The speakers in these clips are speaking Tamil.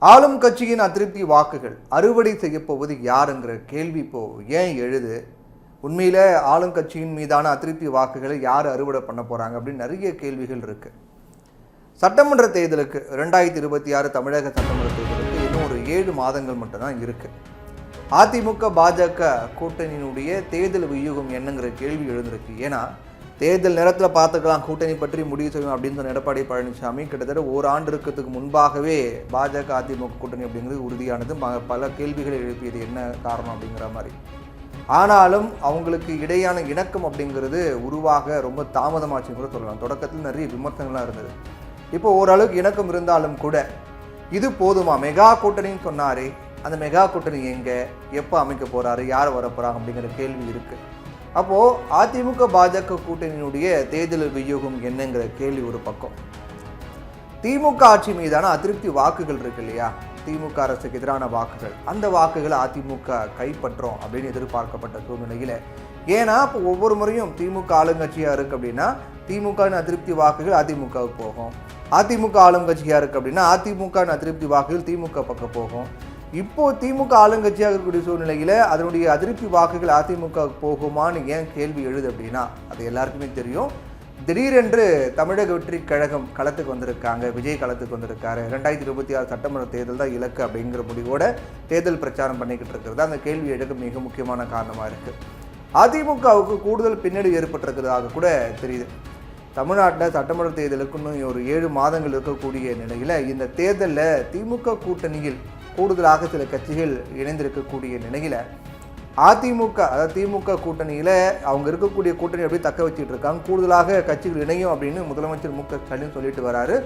ஆளும் கட்சியின் அதிருப்தி வாக்குகள் அறுவடை செய்யப்போவது யாருங்கிற கேள்வி இப்போ ஏன் எழுது? உண்மையில ஆளும் கட்சியின் மீதான அதிருப்தி வாக்குகளை யார் அறுவடை பண்ண போறாங்க அப்படின்னு நிறைய கேள்விகள் இருக்கு. சட்டமன்ற தேர்தலுக்கு 2026 தமிழக சட்டமன்ற தேர்தலுக்கு இன்னும் ஒரு 7 மாதங்கள் மட்டும்தான் இருக்கு. அதிமுக பாஜக கூட்டணியினுடைய தேர்தல் வியூகம் என்னங்கிற கேள்வி எழுந்திருக்கு. ஏன்னா தேர்தல் நேரத்தில் பார்த்துக்கலாம், கூட்டணி பற்றி முடிவு செய்யும் அப்படின்னு சொன்ன எடப்பாடி பழனிசாமி கிட்டத்தட்ட ஓராண்டு இருக்கிறதுக்கு முன்பாகவே பாஜக அதிமுக கூட்டணி அப்படிங்கிறது உறுதியானது. பல கேள்விகளை எழுப்பியது என்ன காரணம் அப்படிங்கிற மாதிரி. ஆனாலும் அவங்களுக்கு இடையான இணக்கம் அப்படிங்கிறது உருவாக ரொம்ப தாமதமாச்சுன்னு கூட சொல்லலாம். தொடக்கத்தில் நிறைய விமர்சனங்கள்லாம் இருந்தது. இப்போ ஓரளவுக்கு இணக்கம் இருந்தாலும் கூட இது போதுமா? மெகா கூட்டணின்னு சொன்னாரே, அந்த மெகா கூட்டணி எங்கே, எப்போ அமைக்க போகிறாரு, யார் வர போகிறாங்க அப்படிங்கிற கேள்வி இருக்குது. அப்போது அதிமுக பாஜக கூட்டணியினுடைய தேர்தல் வியூகம் என்னங்கிற கேள்வி ஒரு பக்கம். திமுக ஆட்சி மீதான அதிருப்தி வாக்குகள் இருக்கு இல்லையா, திமுக அரசுக்கு எதிரான வாக்குகள், அந்த வாக்குகளை அதிமுக கைப்பற்றும் அப்படின்னு எதிர்பார்க்கப்பட்ட சூழ்நிலையில், ஏன்னா இப்போ ஒவ்வொரு முறையும் திமுக ஆளுங்கட்சியாக இருக்குது அப்படின்னா திமுகவின் அதிருப்தி வாக்குகள் அதிமுகவுக்கு போகும். அதிமுக ஆளுங்கட்சியாக இருக்குது அப்படின்னா அதிமுகவின் அதிருப்தி வாக்குகள் திமுக பக்கம் போகும். இப்போ திமுக ஆளுங்கட்சியாக இருக்கக்கூடிய சூழ்நிலையில் அதனுடைய அதிருப்தி வாக்குகள் அதிமுக போகுமான்னு ஏன் கேள்வி எழுது அப்படின்னா, அது எல்லாருக்குமே தெரியும். திடீரென்று தமிழக வெற்றி கழகம் களத்துக்கு வந்திருக்காங்க, விஜய் களத்துக்கு வந்திருக்காரு. 2026 சட்டமன்ற தேர்தல் தான் இலக்கு அப்படிங்கிற முடிவோட தேர்தல் பிரச்சாரம் பண்ணிக்கிட்டு இருக்கிறது. அந்த கேள்வி எடுக்க மிக முக்கியமான காரணமாக இருக்குது. அதிமுகவுக்கு கூடுதல் பின்னணி ஏற்பட்டிருக்கிறதாக கூட தெரியுது. தமிழ்நாட்டில் சட்டமன்ற தேர்தலுக்கு இன்னும் ஒரு 7 மாதங்கள் இருக்கக்கூடிய நிலையில் இந்த தேர்தலில் திமுக கூட்டணியில் கூடுதலாக சில கட்சிகள் இணைந்திருக்கக்கூடிய நிலையில் அதிமுக, அதாவது திமுக கூட்டணியில் அவங்க இருக்கக்கூடிய கூட்டணி அப்படியே தக்க வச்சுட்டு இருக்காங்க. கூடுதலாக கட்சிகள் இணையும் அப்படின்னு முதலமைச்சர் மு.க.ஸ்டாலின் சொல்லிட்டு வராரு.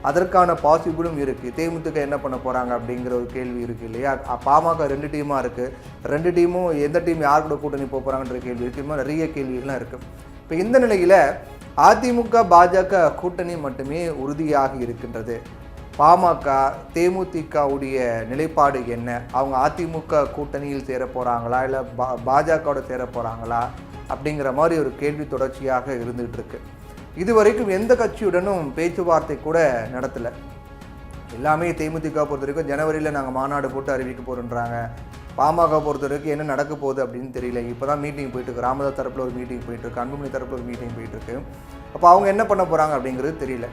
அதற்கான பாசிபிளும் இருக்குது. தேமுதிக என்ன பண்ண போகிறாங்க அப்படிங்கிற ஒரு கேள்வி இருக்குது இல்லையா. பாமக 2 டீமாக இருக்குது. 2 டீமும் எந்த டீம் யார் கூட கூட்டணி போக போகிறாங்கன்ற கேள்வி இருக்குது. நிறைய கேள்விகள்லாம் இருக்குது. இப்போ இந்த நிலையில் அதிமுக பாஜக கூட்டணி மட்டுமே உறுதியாக இருக்கின்றது. பாமக தேமுதிகவுடைய நிலைப்பாடு என்ன? அவங்க அதிமுக கூட்டணியில் சேர போகிறாங்களா, இல்லை பாஜகவோட சேர போகிறாங்களா அப்படிங்கிற மாதிரி ஒரு கேள்வி தொடர்ச்சியாக இருந்துகிட்டு இருக்கு. இதுவரைக்கும் எந்த கட்சியுடனும் பேச்சுவார்த்தை கூட நடத்தலை. எல்லாமே தேமுதிக பொறுத்த வரைக்கும் ஜனவரியில் நாங்கள் மாநாடு போட்டு அறிவிக்க போகிறோன்றாங்க. பாமக பொறுத்த வரைக்கும் என்ன நடக்க போகுது அப்படின்னு தெரியல. இப்போ தான் மீட்டிங் போயிட்டுருக்கு. ராமதாஸ் தரப்பில் ஒரு மீட்டிங் போயிட்டுருக்கு, அன்புமணி தரப்பில் ஒரு மீட்டிங் போயிட்டுருக்கு. அப்போ அவங்க என்ன பண்ண போகிறாங்க அப்படிங்கிறது தெரியல.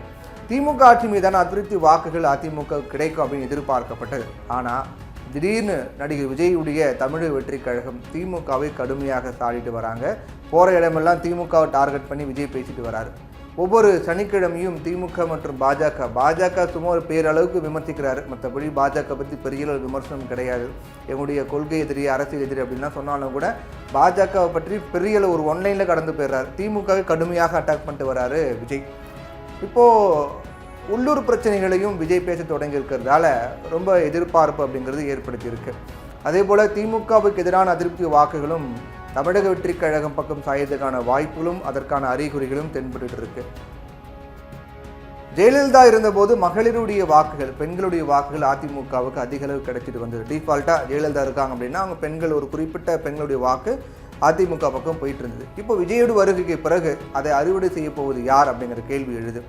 திமுக ஆட்சி மீதான அதிருப்தி வாக்குகள் அதிமுக கிடைக்கும் அப்படின்னு எதிர்பார்க்கப்பட்டது. ஆனால் திடீர்னு நடிகர் விஜயுடைய தமிழக வெற்றி கழகம் திமுகவை கடுமையாக சாடிட்டு வராங்க. போகிற இடமெல்லாம் திமுகவை டார்கெட் பண்ணி விஜய் பேசிட்டு வராரு. ஒவ்வொரு சனிக்கிழமையும் திமுக மற்றும் பாஜக சும்மா ஒரு பேரளவுக்கு விமர்சிக்கிறாரு. மற்றபடி பாஜக பற்றி பெரிய அளவு விமர்சனம் கிடையாது. எங்களுடைய கொள்கை எதிரி, அரசியல் எதிரி அப்படின்லாம் சொன்னாலும் கூட பாஜகவை பற்றி பெரிய அளவு ஒரு ஒன்லைனில் கடந்து போயிடுறாரு. திமுகவை கடுமையாக அட்டாக் பண்ணிட்டு வராரு விஜய். இப்போது உள்ளூர் பிரச்சனைகளையும் விஜய் பேச தொடங்கி இருக்கிறதால ரொம்ப எதிர்பார்ப்பு அப்படிங்கிறது ஏற்படுத்தியிருக்கு. அதே போல் திமுகவுக்கு எதிரான அதிருப்தி வாக்குகளும் தமிழக வெற்றி கழகம் பக்கம் சாயத்துக்கான வாய்ப்புகளும் அதற்கான அறிகுறிகளும் தென்பட்டு இருக்கு. ஜெயலலிதா இருந்தபோது மகளிருடைய வாக்குகள், பெண்களுடைய வாக்குகள் அதிமுகவுக்கு அதிக அளவு கிடைச்சிட்டு வந்தது. டிஃபால்ட்டாக ஜெயலலிதா இருக்காங்க அப்படின்னா அவங்க பெண்கள், ஒரு குறிப்பிட்ட பெண்களுடைய வாக்கு அதிமுக பக்கம் போயிட்டு இருந்தது. இப்போ விஜயோட வருகைக்கு பிறகு அதை அறுவடை செய்ய போவது யார் அப்படிங்கிற கேள்வி எழுது.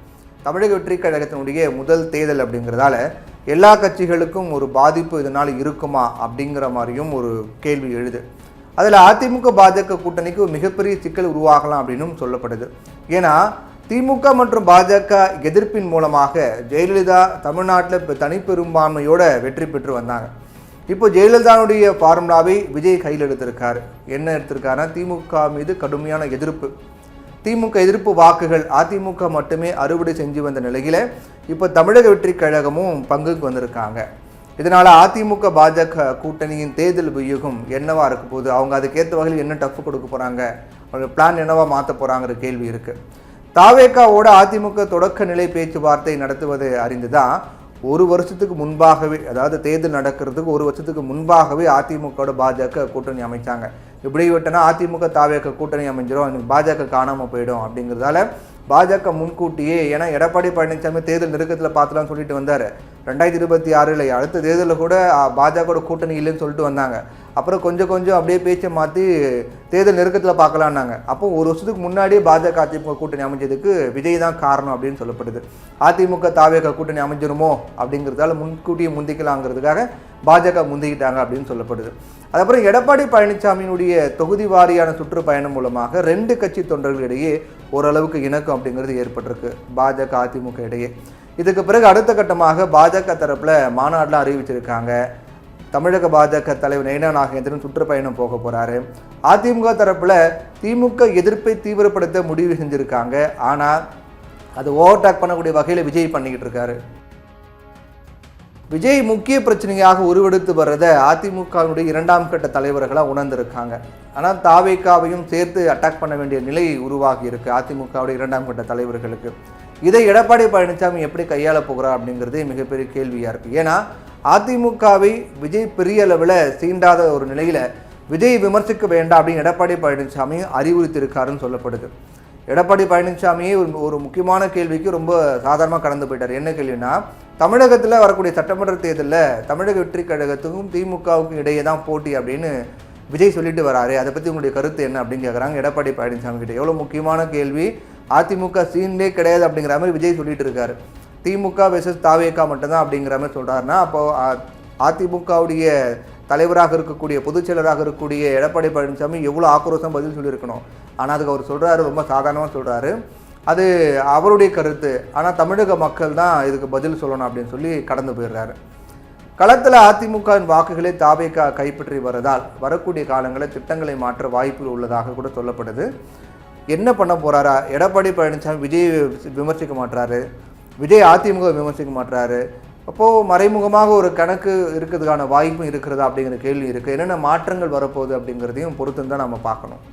தமிழக வெற்றி கழகத்தினுடைய முதல் தேர்தல் அப்படிங்கிறதால எல்லா கட்சிகளுக்கும் ஒரு பாதிப்பு இதனால் இருக்குமா அப்படிங்கிற மாதிரியும் ஒரு கேள்வி எழுது. அதில் அதிமுக பாஜக கூட்டணிக்கு மிகப்பெரிய சிக்கல் உருவாகலாம் அப்படின்னும் சொல்லப்படுது. ஏன்னா திமுக மற்றும் பாஜக எதிர்ப்பின் மூலமாக ஜெயலலிதா தமிழ்நாட்டில் தனிப்பெரும்பான்மையோட வெற்றி பெற்று வந்தாங்க. இப்போ ஜெயலலிதாவுடைய ஃபார்முலாவை விஜய் கையில் எடுத்திருக்காரு. என்ன எடுத்திருக்காருன்னா திமுக மீது கடுமையான எதிர்ப்பு. திமுக எதிர்ப்பு வாக்குகள் அதிமுக மட்டுமே அறுவடை செஞ்சு வந்த நிலையில் இப்போ தமிழக வெற்றி கழகமும் பங்குக்கு வந்திருக்காங்க. இதனால் அதிமுக பாஜக கூட்டணியின் தேர்தல் வியூகம் என்னவா இருக்க போகுது, அவங்க அதுக்கேற்ற வகையில் என்ன டஃப் கொடுக்க போகிறாங்க, அவங்க பிளான் என்னவா மாற்ற போகிறாங்கிற கேள்வி இருக்குது. தாவேகாவோட அதிமுக தொடக்க நிலை பேச்சுவார்த்தை நடத்துவது அறிந்துதான் 1 வருஷத்துக்கு முன்பாகவே, அதாவது தேர்தல் நடக்கிறதுக்கு 1 வருஷத்துக்கு முன்பாகவே அதிமுகவோட பாஜக கூட்டணி அமைச்சாங்க. இப்படி விட்டனா அதிமுக தாவேக கூட்டணி அமைஞ்சிடும், பாஜக காணாமல் போயிடும் அப்படிங்கிறதால பாஜக முன்கூட்டியே, ஏன்னா எடப்பாடி பழனிசாமி தேர்தல் நெருக்கத்தில் பார்த்துலாம் சொல்லிட்டு வந்தார். 2026 அடுத்த தேர்தலில் கூட பாஜகவோட கூட்டணி இல்லைன்னு சொல்லிட்டு வந்தாங்க. அப்புறம் கொஞ்சம் கொஞ்சம் அப்படியே பேச்சை மாற்றி தேர்தல் நெருக்கத்தில் பார்க்கலான்னாங்க. அப்போ ஒரு வருஷத்துக்கு முன்னாடியே பாஜக அதிமுக கூட்டணி அமைஞ்சதுக்கு விஜய் தான் காரணம் அப்படின்னு சொல்லப்படுது. அதிமுக தாவேக கூட்டணி அமைஞ்சிருமோ அப்படிங்கிறதால முன்கூட்டியே முந்திக்கலாங்கிறதுக்காக பாஜக முந்திக்கிட்டாங்க அப்படின்னு சொல்லப்படுது. அதுக்கப்புறம் எடப்பாடி பழனிசாமியினுடைய தொகுதி வாரியான சுற்றுப்பயணம் மூலமாக 2 கட்சி தொண்டர்களிடையே ஓரளவுக்கு இணக்கம் அப்படிங்கிறது ஏற்பட்டிருக்கு பாஜக அதிமுக இடையே. இதுக்கு பிறகு அடுத்த கட்டமாக பாஜக தரப்பில் மாநாடுலாம் அறிவிச்சிருக்காங்க. தமிழக பாஜக தலைவர் நயினா நாகேந்திரன் சுற்றுப்பயணம் போக போகிறாரு. அதிமுக தரப்பில் திமுக எதிர்ப்பை தீவிரப்படுத்த முடிவு செஞ்சுருக்காங்க. ஆனால் அது ஓவர்டேக் பண்ணக்கூடிய வகையில் விஜய் பண்ணிக்கிட்டு இருக்காரு. விஜய் முக்கிய பிரச்சனையாக உருவெடுத்து வர்றதை அதிமுகவினுடைய 2ஆம் கட்ட தலைவர்களாக உணர்ந்திருக்காங்க. ஆனால் தாவேகாவையும் சேர்த்து அட்டாக் பண்ண வேண்டிய நிலை உருவாகி இருக்கு அதிமுகவுடைய 2ஆம் கட்ட தலைவர்களுக்கு. இதை எடப்பாடி பழனிசாமி எப்படி கையாள போகிறார் அப்படிங்கிறதே மிகப்பெரிய கேள்வியாக இருக்குது. ஏன்னா அதிமுகவை விஜய் பெரிய அளவில் சீண்டாத ஒரு நிலையில் விஜய் விமர்சிக்க வேண்டாம் அப்படின்னு எடப்பாடி பழனிசாமி அறிவுறுத்தியிருக்காருன்னு சொல்லப்படுது. எடப்பாடி பழனிசாமியே ஒரு முக்கியமான கேள்விக்கு ரொம்ப சாதாரணமாக கடந்து போயிட்டார். என்ன கேள்வினா, தமிழகத்தில் வரக்கூடிய சட்டமன்ற தேர்தலில் தமிழக வெற்றி கழகத்துக்கும் திமுகவுக்கும் இடையே தான் போட்டி அப்படின்னு விஜய் சொல்லிட்டு வராரு. அதை பற்றி உங்களுடைய கருத்து என்ன அப்படின்னு கேட்குறாங்க எடப்பாடி பழனிசாமி கிட்ட. எவ்வளோ முக்கியமான கேள்வி. அதிமுக சீன்லே கிடையாது அப்படிங்கிற மாதிரி விஜய் சொல்லிட்டு இருக்காரு. திமுக வெர்சஸ் தாவேகா மட்டும்தான் அப்படிங்கிற மாதிரி சொல்கிறாருன்னா, அப்போது அதிமுகவுடைய தலைவராக இருக்கக்கூடிய பொதுச் செயலராக இருக்கக்கூடிய எடப்பாடி பழனிசாமி எவ்வளோ ஆக்ரோஷம் பதில் சொல்லியிருக்கணும். ஆனால் அதுக்கு அவர் சொல்கிறாரு, ரொம்ப சாதாரணமாக சொல்கிறாரு, அது அவருடைய கருத்து, ஆனால் தமிழக மக்கள் தான் இதுக்கு பதில் சொல்லணும் அப்படின்னு சொல்லி கடந்து போயிடுறாரு. களத்தில் அதிமுகவின் வாக்குகளை தாவேகா கைப்பற்றி வருவதால் வரக்கூடிய காலங்களில் திட்டங்களை மாற்ற வாய்ப்பு உள்ளதாக கூட சொல்லப்படுது. என்ன பண்ண போகிறாரா? எடப்பாடி பழனிசாமி விஜய் விமர்சிக்க மாட்டாரு, விஜய் அதிமுக விமர்சிக்க மாட்டாரு. அப்போது மறைமுகமாக ஒரு கணக்கு இருக்கிறதுக்கான வாய்ப்பும் இருக்கிறதா அப்படிங்கிற கேள்வி இருக்குது. என்னென்ன மாற்றங்கள் வரப்போகுது அப்படிங்கிறதையும் பொறுத்து தான் நம்ம பார்க்கணும்.